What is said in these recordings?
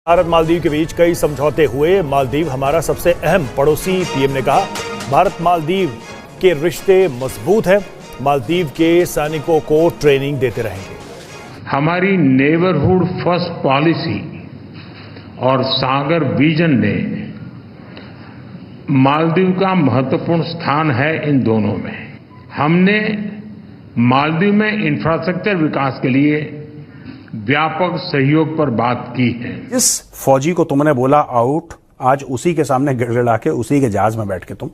भारत मालदीव के बीच कई समझौते हुए। मालदीव हमारा सबसे अहम पड़ोसी, पीएम ने कहा। भारत मालदीव के रिश्ते मजबूत हैं। मालदीव के सैनिकों को ट्रेनिंग देते रहेंगे। हमारी नेबरहुड फर्स्ट पॉलिसी और सागर विजन ने मालदीव का महत्वपूर्ण स्थान है। इन दोनों में हमने मालदीव में इंफ्रास्ट्रक्चर विकास के लिए व्यापक सहयोग पर बात की है। इस फौजी को तुमने बोला आउट, आज उसी के सामने गिड़गिड़ा के उसी के जहाज में बैठ के तुम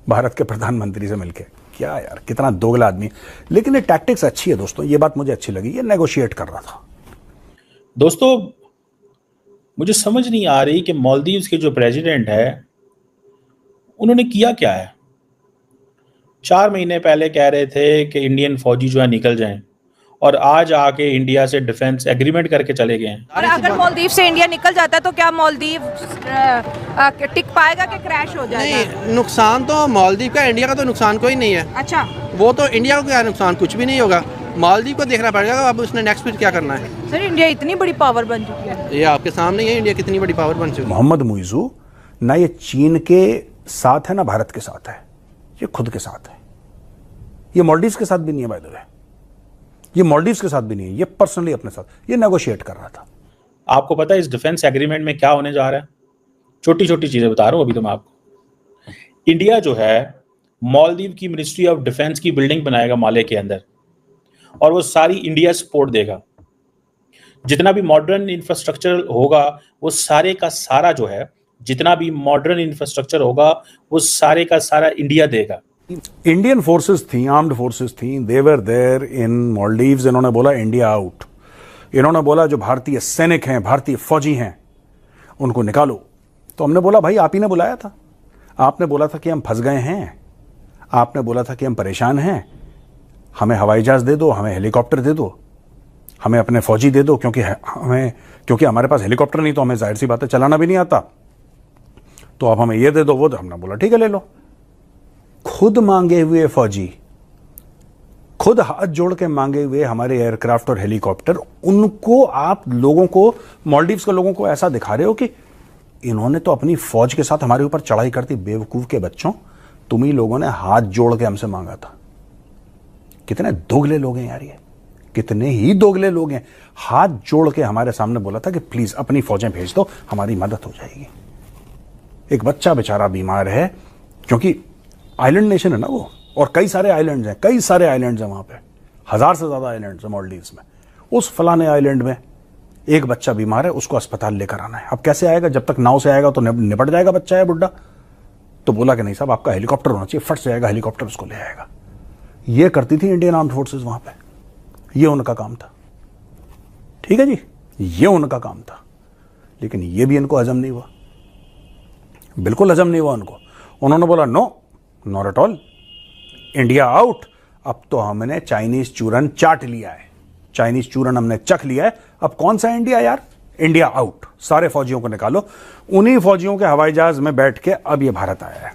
भारत के प्रधानमंत्री से मिलके, क्या यार कितना दोगला आदमी। लेकिन ये टैक्टिक्स अच्छी है दोस्तों, ये बात मुझे अच्छी लगी। ये नेगोशिएट कर रहा था। दोस्तों मुझे समझ नहीं आ रही कि मालदीव्स के जो प्रेसिडेंट है उन्होंने किया क्या है। 4 महीने पहले कह रहे थे कि इंडियन फौजी जो है निकल जाएं और आज आके इंडिया से डिफेंस एग्रीमेंट करके चले गए हैं। और अगर मालदीव से इंडिया निकल जाता है तो क्या मालदीव टिक पाएगा कि क्रैश हो जाएगा? नहीं, नुकसान तो मालदीव का, इंडिया का तो नुकसान कोई नहीं है। अच्छा, वो तो इंडिया को क्या नुकसान, कुछ भी नहीं होगा। मालदीव को देखना पड़ेगा अब उसने नेक्स्ट फिर क्या करना है। सर इंडिया इतनी बड़ी पावर बन चुकी है, ये आपके सामने ही है इंडिया कितनी बड़ी पावर बन चुकी है। मोहम्मद मुइज़ू ना ये चीन के साथ है ना भारत के साथ है, ये खुद के साथ है। ये मालदीव्स के साथ भी नहीं है, बाय द वे। ये मालदीव्स के साथ भी नहीं है, ये पर्सनली अपने साथ ये नेगोशिएट कर रहा था। आपको पता है इस डिफेंस एग्रीमेंट में क्या होने जा रहा है? छोटी छोटी चीजें बता रहा हूं अभी तो मैं आपको। इंडिया जो है मालदीव की मिनिस्ट्री ऑफ डिफेंस की बिल्डिंग बनाएगा माले के अंदर, और वो सारी इंडिया सपोर्ट देगा। जितना भी मॉडर्न इंफ्रास्ट्रक्चर होगा वो सारे का सारा जो है, जितना भी मॉडर्न इंफ्रास्ट्रक्चर होगा वो सारे का सारा इंडिया देगा। इंडियन फोर्सेस थी, आर्म्ड फोर्सेस थी, दे वर देयर इन मालदीव्स। इन्होंने बोला इंडिया आउट। इन्होंने बोला जो भारतीय सैनिक हैं, भारतीय फौजी हैं, उनको निकालो। तो हमने बोला भाई आप ही ने बुलाया था, आपने बोला था कि हम फंस गए हैं, आपने बोला था कि हम परेशान हैं, हमें हवाई जहाज दे दो, हमें हेलीकॉप्टर दे दो, हमें अपने फौजी दे दो, क्योंकि हमारे पास हेलीकॉप्टर नहीं तो हमें जाहिर सी बात है चलाना भी नहीं आता, तो आप हमें ये दे दो वो दो। हमने बोला ठीक है ले लो। खुद मांगे हुए फौजी, खुद हाथ जोड़ के मांगे हुए हमारे एयरक्राफ्ट और हेलीकॉप्टर, उनको आप लोगों को, मालदीव्स के लोगों को ऐसा दिखा रहे हो कि इन्होंने तो अपनी फौज के साथ हमारे ऊपर चढ़ाई कर दी। बेवकूफ के बच्चों, तुम ही लोगों ने हाथ जोड़ के हमसे मांगा था। कितने दोगले लोग हैं यार, ये कितने ही दोगले लोग हैं। हाथ जोड़ के हमारे सामने बोला था कि प्लीज अपनी फौजें भेज दो, हमारी मदद हो जाएगी। एक बच्चा बेचारा बीमार है, क्योंकि आइलैंड नेशन है ना वो, और कई सारे आइलैंड्स हैं, कई सारे आइलैंड्स हैं वहां पे, 1000 से ज्यादा आइलैंड्स हैं मालदीव्स में। उस फलाने आइलैंड में एक बच्चा बीमार है, उसको अस्पताल लेकर आना है। अब कैसे आएगा? जब तक नाव से आएगा तो निपट जाएगा, बच्चा है बुड्ढा। तो बोला कि नहीं साहब आपका हेलीकॉप्टर होना चाहिए, फट से आएगा हेलीकॉप्टर, उसको ले आएगा। ये करती थी इंडियन आर्म्ड फोर्सेस वहां पे, ये उनका काम था। ठीक है जी, ये उनका काम था। लेकिन ये भी इनको हजम नहीं हुआ, बिल्कुल हजम नहीं हुआ उनको। उन्होंने बोला no, not at all, India out. अब तो हमने चाइनीज चूरन चाट लिया है, चाइनीज चूरन हमने चख लिया है। अब कौन सा इंडिया यार, इंडिया आउट। सारे फौजियों को निकालो। उन्हीं फौजियों के हवाई जहाज में बैठ के अब ये भारत आया है।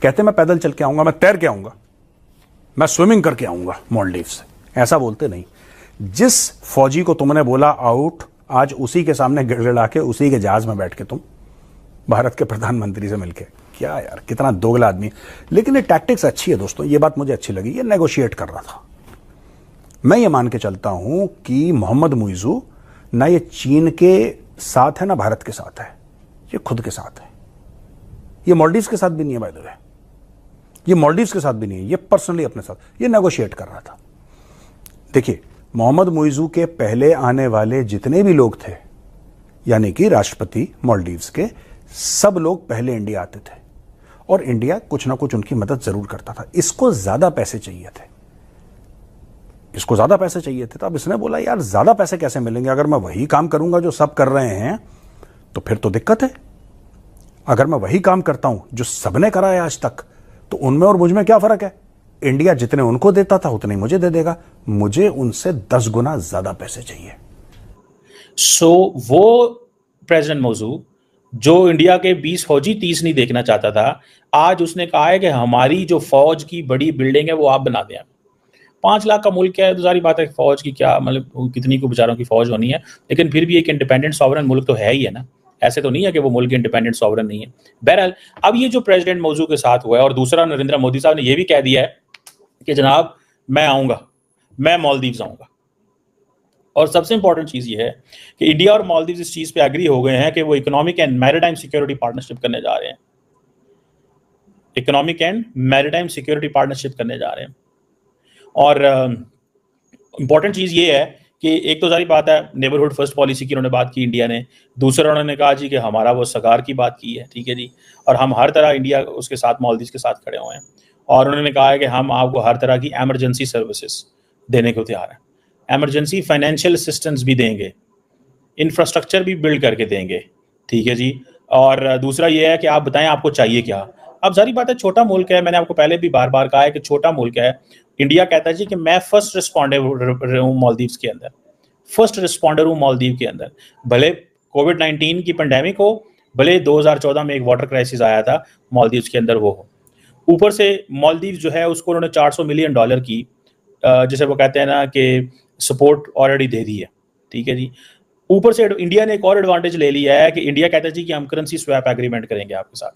कहते मैं पैदल चल के आऊंगा, मैं तैर के आऊंगा, मैं स्विमिंग करके आऊंगा मालदीव से। ऐसा बोलते नहीं। जिस फौजी को तुमने बोला आउट, आज उसी के सामने गिड़गिड़ा के उसी के जहाज में बैठ के तुम भारत के प्रधानमंत्री से मिलके, क्या यार कितना दोगला आदमी। लेकिन ये टैक्टिक्स अच्छी है दोस्तों, ये बात मुझे अच्छी लगी। ये नेगोशिएट कर रहा था। मैं ये मान के चलता हूं कि मोहम्मद मुइज़ू ना ये चीन के साथ है ना भारत के साथ है, ये खुद के साथ है। ये मालदीव्स के साथ भी नहीं है, बाय द वे। ये मालदीव्स के साथ भी नहीं है, ये पर्सनली अपने साथ ये नेगोशिएट कर रहा था। देखिए, मोहम्मद मुइज़ू के पहले आने वाले जितने भी लोग थे, यानी कि राष्ट्रपति मालदीव्स के, सब लोग पहले इंडिया आते थे और इंडिया कुछ ना कुछ उनकी मदद जरूर करता था। इसको ज्यादा पैसे चाहिए थे, इसको ज्यादा पैसे चाहिए थे। तो अब इसने बोला यार ज्यादा पैसे कैसे मिलेंगे, अगर मैं वही काम करूंगा जो सब कर रहे हैं तो फिर तो दिक्कत है। अगर मैं वही काम करता हूं जो सबने करा है आज तक, तो उनमें और मुझ में क्या फर्क है? इंडिया जितने उनको देता था उतने मुझे दे देगा, मुझे उनसे 10 गुना ज्यादा पैसे चाहिए। सो वो प्रेसिडेंट मौजू जो इंडिया के 20 फौजी 30 नहीं देखना चाहता था, आज उसने कहा है कि हमारी जो फौज की बड़ी बिल्डिंग है वो आप बना दें। 5 लाख का मुल्क है तो सारी बात है, फौज की क्या मतलब कितनी को बेचारों की फौज होनी है, लेकिन फिर भी एक इंडिपेंडेंट सॉवरन मुल्क तो है ही है ना, ऐसे तो नहीं है कि वो मुल्क इंडिपेंडेंट सॉवरन नहीं है। बहरहाल अब ये जो प्रेसिडेंट मौजू के साथ हुआ है, और दूसरा नरेंद्र मोदी साहब ने ये भी कह दिया है कि जनाब मैं आऊँगा, मैं मालदीव्स आऊँगा। और सबसे इंपॉर्टेंट चीज़ ये है कि इंडिया और मालदीव्स इस चीज़ पे एग्री हो गए हैं कि वो economic and maritime security partnership करने जा रहे हैं, economic and maritime security partnership करने जा रहे हैं। और इंपॉर्टेंट चीज़ ये है कि एक तो सारी बात है नेबरहुड फर्स्ट पॉलिसी की उन्होंने बात की इंडिया ने, दूसरा उन्होंने कहा जी कि हमारा वो सगार की बात की है, ठीक है जी, और हम हर तरह इंडिया उसके साथ मालदीव्स के साथ खड़े हुए हैं, और उन्होंने कहा है कि हम आपको हर तरह की एमरजेंसी सर्विसेज देने को तैयार हैं, एमरजेंसी फाइनेंशियल असिस्टेंस भी देंगे, इंफ्रास्ट्रक्चर भी बिल्ड करके देंगे, ठीक है जी। और दूसरा ये है कि आप बताएं आपको चाहिए क्या। अब सारी बात है छोटा मुल्क है, मैंने आपको पहले भी बार बार कहा है कि छोटा मुल्क है। इंडिया कहता है जी कि मैं फर्स्ट रिस्पॉन्डर हूँ मालदीव्स के अंदर, फर्स्ट रिस्पॉन्डर हूँ मालदीव के अंदर, भले कोविड-19 की पेंडेमिक हो, भले 2014 में एक वाटर क्राइसिस आया था मालदीव्स के अंदर वो हो, ऊपर से मालदीव जो है उसको उन्होंने $400 मिलियन की जैसे वो कहते हैं ना कि सपोर्ट ऑलरेडी दे दी है, ठीक है जी। ऊपर से इंडिया ने एक और एडवांटेज ले लिया है कि इंडिया कहता है जी कि हम करेंसी स्वैप एग्रीमेंट करेंगे आपके साथ,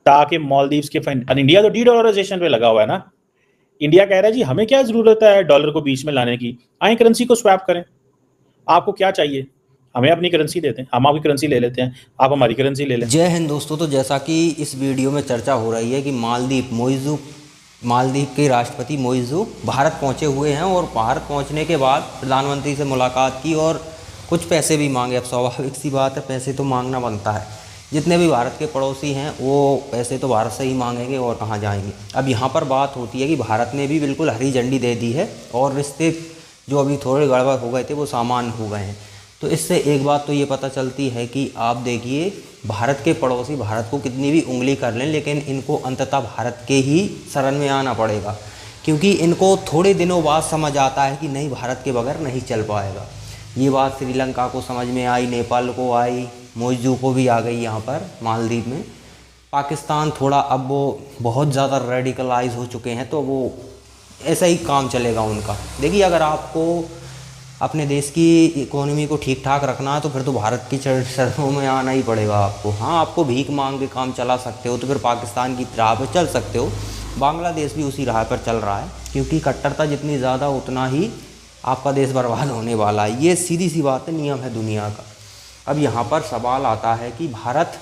ताकि मालदीव्स के इंडिया तो डी-डॉलराइजेशन पे लगा हुआ है ना, इंडिया कह रहा है जी हमें क्या जरूरत है डॉलर को बीच में लाने की, आए करेंसी को स्वैप करें, आपको क्या चाहिए हमें अपनी करेंसी देते हैं, हम आपकी करेंसी ले लेते हैं, आप हमारी करेंसी ले लें। जय हिंद दोस्तों। तो जैसा कि इस वीडियो में चर्चा हो रही है कि मालदीव के राष्ट्रपति मोइज़ू भारत पहुंचे हुए हैं, और भारत पहुंचने के बाद प्रधानमंत्री से मुलाकात की और कुछ पैसे भी मांगे। अब स्वाभाविक सी बात है, पैसे तो मांगना बनता है, जितने भी भारत के पड़ोसी हैं वो पैसे तो भारत से ही मांगेंगे और कहाँ जाएंगे। अब यहाँ पर बात होती है कि भारत ने भी बिल्कुल हरी झंडी दे दी है, और रिश्ते जो अभी थोड़े गड़बड़ हो गए थे वो सामान्य हो गए हैं। तो इससे एक बात तो ये पता चलती है कि आप देखिए भारत के पड़ोसी भारत को कितनी भी उंगली कर लें, लेकिन इनको अंततः भारत के ही शरण में आना पड़ेगा, क्योंकि इनको थोड़े दिनों बाद समझ आता है कि नहीं, भारत के बगैर नहीं चल पाएगा। ये बात श्रीलंका को समझ में आई, नेपाल को आई, मोइज़ू को भी आ गई यहाँ पर मालदीव में। पाकिस्तान थोड़ा अब वो बहुत ज़्यादा रेडिकलाइज हो चुके हैं, तो वो ऐसा ही काम चलेगा उनका। देखिए अगर आपको अपने देश की इकोनॉमी को ठीक ठाक रखना है तो फिर तो भारत की शरणों में आना ही पड़ेगा आपको। हाँ, आपको भीख मांग के काम चला सकते हो तो फिर पाकिस्तान की राह पर चल सकते हो, बांग्लादेश भी उसी राह पर चल रहा है, क्योंकि कट्टरता जितनी ज़्यादा उतना ही आपका देश बर्बाद होने वाला है। ये सीधी सी बात है, नियम है दुनिया का। अब यहाँ पर सवाल आता है कि भारत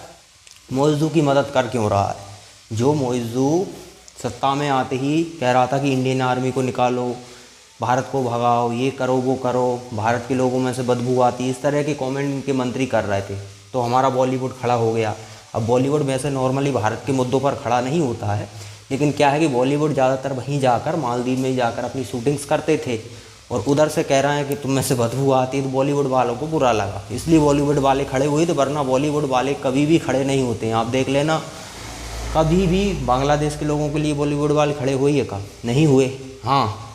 मोइज़ू की मदद कर क्यों रहा है। जो मोइज़ू सत्ता में आते ही कह रहा था कि इंडियन आर्मी को निकालो, भारत को भगाओ, ये करो वो करो, भारत के लोगों में से बदबू आती, इस तरह के कमेंट इनके मंत्री कर रहे थे, तो हमारा बॉलीवुड खड़ा हो गया। अब बॉलीवुड वैसे नॉर्मली भारत के मुद्दों पर खड़ा नहीं होता है, लेकिन क्या है कि बॉलीवुड ज़्यादातर वहीं जाकर मालदीव में जाकर अपनी शूटिंग्स करते थे, और उधर से कह रहे हैं कि तुम में से बदबू आती है, तो बॉलीवुड वालों को बुरा लगा, इसलिए बॉलीवुड वाले खड़े हुए थे, वरना बॉलीवुड वाले कभी भी खड़े नहीं होते हैं। आप देख लेना, कभी भी बांग्लादेश के लोगों के लिए बॉलीवुड वाले खड़े हुए है, कब नहीं हुए। हाँ,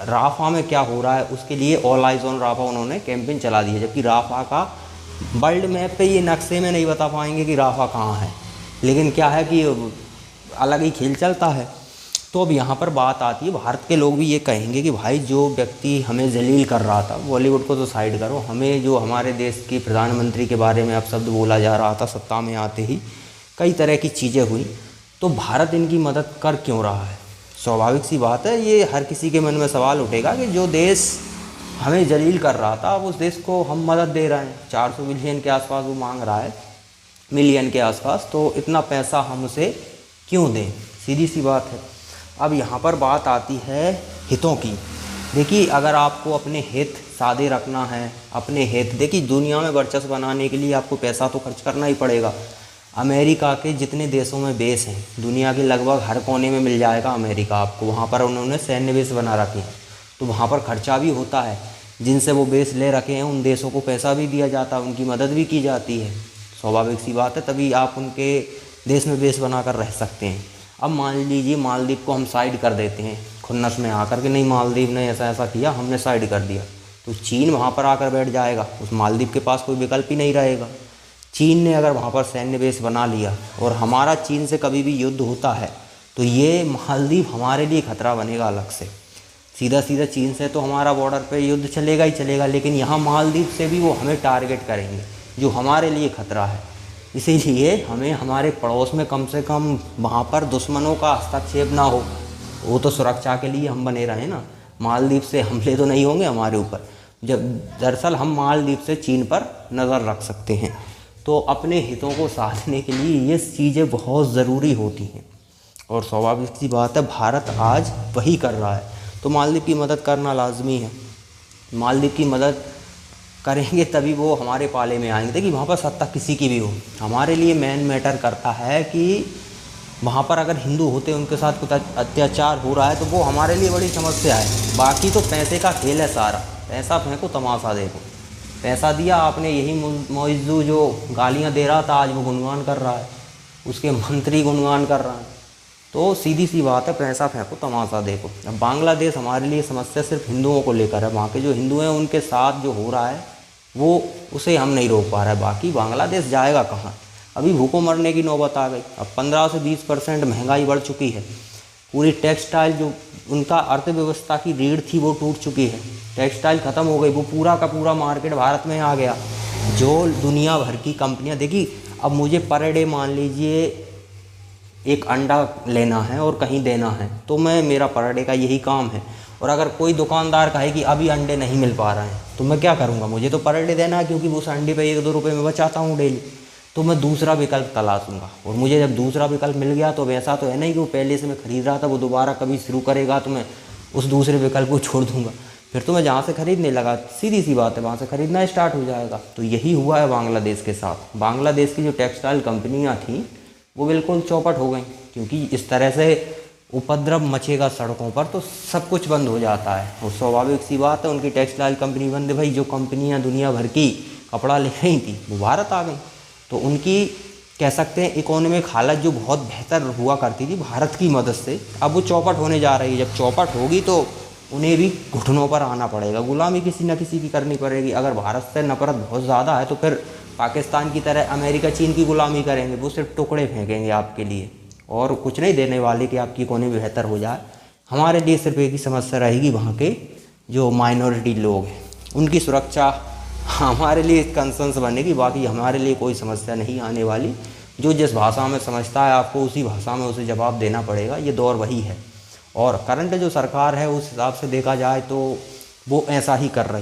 राफा में क्या हो रहा है उसके लिए ऑल आइज ऑन राफा उन्होंने कैंपेन चला दी है, जबकि राफा का वर्ल्ड मैप पे ये नक्शे में नहीं बता पाएंगे कि राफा कहाँ है, लेकिन क्या है कि अलग ही खेल चलता है। तो अब यहाँ पर बात आती है, भारत के लोग भी ये कहेंगे कि भाई जो व्यक्ति हमें जलील कर रहा था, बॉलीवुड को तो साइड करो, हमें जो हमारे देश के प्रधानमंत्री के बारे में अपशब्द बोला जा रहा था, सत्ता में आते ही कई तरह की चीज़ें हुई, तो भारत इनकी मदद कर क्यों रहा है। स्वाभाविक सी बात है, ये हर किसी के मन में सवाल उठेगा कि जो देश हमें जलील कर रहा था, अब उस देश को हम मदद दे रहे हैं। 400 बिलियन के आसपास वो मांग रहा है, मिलियन के आसपास, तो इतना पैसा हम उसे क्यों दें, सीधी सी बात है। अब यहाँ पर बात आती है हितों की। देखिए अगर आपको अपने हित सादे रखना है, अपने हित, देखिए दुनिया में वर्चस्व बनाने के लिए आपको पैसा तो खर्च करना ही पड़ेगा। अमेरिका के जितने देशों में बेस हैं, दुनिया के लगभग हर कोने में मिल जाएगा अमेरिका आपको, वहाँ पर उन्होंने सैन्य बेस बना रखे हैं, तो वहाँ पर खर्चा भी होता है। जिनसे वो बेस ले रखे हैं उन देशों को पैसा भी दिया जाता है, उनकी मदद भी की जाती है, स्वाभाविक सी बात है, तभी आप उनके देश में बेस बना कर रह सकते हैं। अब मान लीजिए मालदीव को हम साइड कर देते हैं खुन्नस में आकर के, नहीं मालदीव ने ऐसा ऐसा किया, हमने साइड कर दिया, तो चीन वहाँ पर आकर बैठ जाएगा, उस मालदीव के पास कोई विकल्प ही नहीं रहेगा। चीन ने अगर वहाँ पर सैन्य बेस बना लिया और हमारा चीन से कभी भी युद्ध होता है तो ये मालदीव हमारे लिए खतरा बनेगा अलग से, सीधा सीधा चीन से तो हमारा बॉर्डर पे युद्ध चलेगा ही चलेगा, लेकिन यहाँ मालदीव से भी वो हमें टारगेट करेंगे, जो हमारे लिए खतरा है। इसीलिए हमें हमारे पड़ोस में कम से कम वहाँ पर दुश्मनों का हस्तक्षेप ना हो। वो तो सुरक्षा के लिए हम बने रहें ना, मालदीव से हमले तो नहीं होंगे हमारे ऊपर। जब दरअसल हम मालदीव से चीन पर नज़र रख सकते हैं। तो अपने हितों को साधने के लिए ये चीज़ें बहुत ज़रूरी होती हैं, और स्वाभाविक सी बात है भारत आज वही कर रहा है। तो मालदीव की मदद करना लाजमी है। मालदीव की मदद करेंगे तभी वो हमारे पाले में आएंगे। देखिए वहाँ पर सत्ता किसी की भी हो, हमारे लिए मेन मैटर करता है कि वहाँ पर अगर हिंदू होते उनके साथ कुछ अत्याचार हो रहा है तो वो हमारे लिए बड़ी समस्या है। बाकी तो पैसे का खेल है सारा, पैसा फेंको तमाशा देखो। पैसा दिया आपने, यही मौजू जो गालियाँ दे रहा था आज वो गुणगान कर रहा है, उसके मंत्री गुणगान कर रहा है। तो सीधी सी बात है, पैसा फेंको तमाशा देखो। अब बांग्लादेश हमारे लिए समस्या सिर्फ हिंदुओं को लेकर है, वहाँ के जो हिंदू हैं उनके साथ जो हो रहा है वो उसे हम नहीं रोक पा रहे हैं। बाकी बांग्लादेश जाएगा कहाँ, अभी भूखों मरने की नौबत आ गई। अब 15 से 20% महंगाई बढ़ चुकी है। पूरी टेक्सटाइल जो उनका अर्थव्यवस्था की रीढ़ थी वो टूट चुकी है, टेक्सटाइल ख़त्म हो गई, वो पूरा का पूरा मार्केट भारत में आ गया। जो दुनिया भर की कंपनियां, देखिए अब मुझे पर डे मान लीजिए एक अंडा लेना है और कहीं देना है, तो मेरा पर डे का यही काम है। और अगर कोई दुकानदार कहे कि अभी अंडे नहीं मिल पा रहे हैं तो मैं क्या करूँगा, मुझे तो पर डे देना है, क्योंकि उस अंडे पे 1-2 रुपये में बचाता हूँ डेली। तो मैं दूसरा विकल्प तलाशूंगा, और मुझे जब दूसरा विकल्प मिल गया तो वैसा तो है नहीं कि वो पहले से मैं ख़रीद रहा था वो दोबारा कभी शुरू करेगा तो मैं उस दूसरे विकल्प को छोड़ दूंगा। फिर तो मैं जहाँ से ख़रीदने लगा, सीधी सी बात है, वहाँ से ख़रीदना स्टार्ट हो जाएगा। तो यही हुआ है बांग्लादेश के साथ। बांग्लादेश की जो टेक्सटाइल कंपनियाँ थीं वो बिल्कुल चौपट हो गई, क्योंकि इस तरह से उपद्रव मचेगा सड़कों पर तो सब कुछ बंद हो जाता है। और स्वाभाविक सी बात है, उनकी टेक्सटाइल कंपनी बंद है। भाई जो कंपनियां दुनिया भर की कपड़ा ले रही थी वो भारत आ गई, तो उनकी कह सकते हैं इकोनॉमिक हालत जो बहुत बेहतर हुआ करती थी भारत की मदद से, अब वो चौपट होने जा रही है। जब चौपट होगी तो उन्हें भी घुटनों पर आना पड़ेगा, गुलामी किसी न किसी की करनी पड़ेगी। अगर भारत से नफरत बहुत ज़्यादा है तो फिर पाकिस्तान की तरह अमेरिका चीन की गुलामी करेंगे, वो सिर्फ टुकड़े फेंकेंगे आपके लिए और कुछ नहीं देने वाले कि आपकी इकोनॉमी बेहतर हो जाए। हमारे लिए सिर्फ एक ही समस्या रहेगी, वहाँ के जो माइनॉरिटी लोग हैं उनकी सुरक्षा हमारे लिए कंसर्न्स बनेगी। बाकी हमारे लिए कोई समस्या नहीं आने वाली। जो जिस भाषा में समझता है आपको उसी भाषा में उसे जवाब देना पड़ेगा, ये दौर वही है। और करंट जो सरकार है उस हिसाब से देखा जाए तो वो ऐसा ही कर रही है।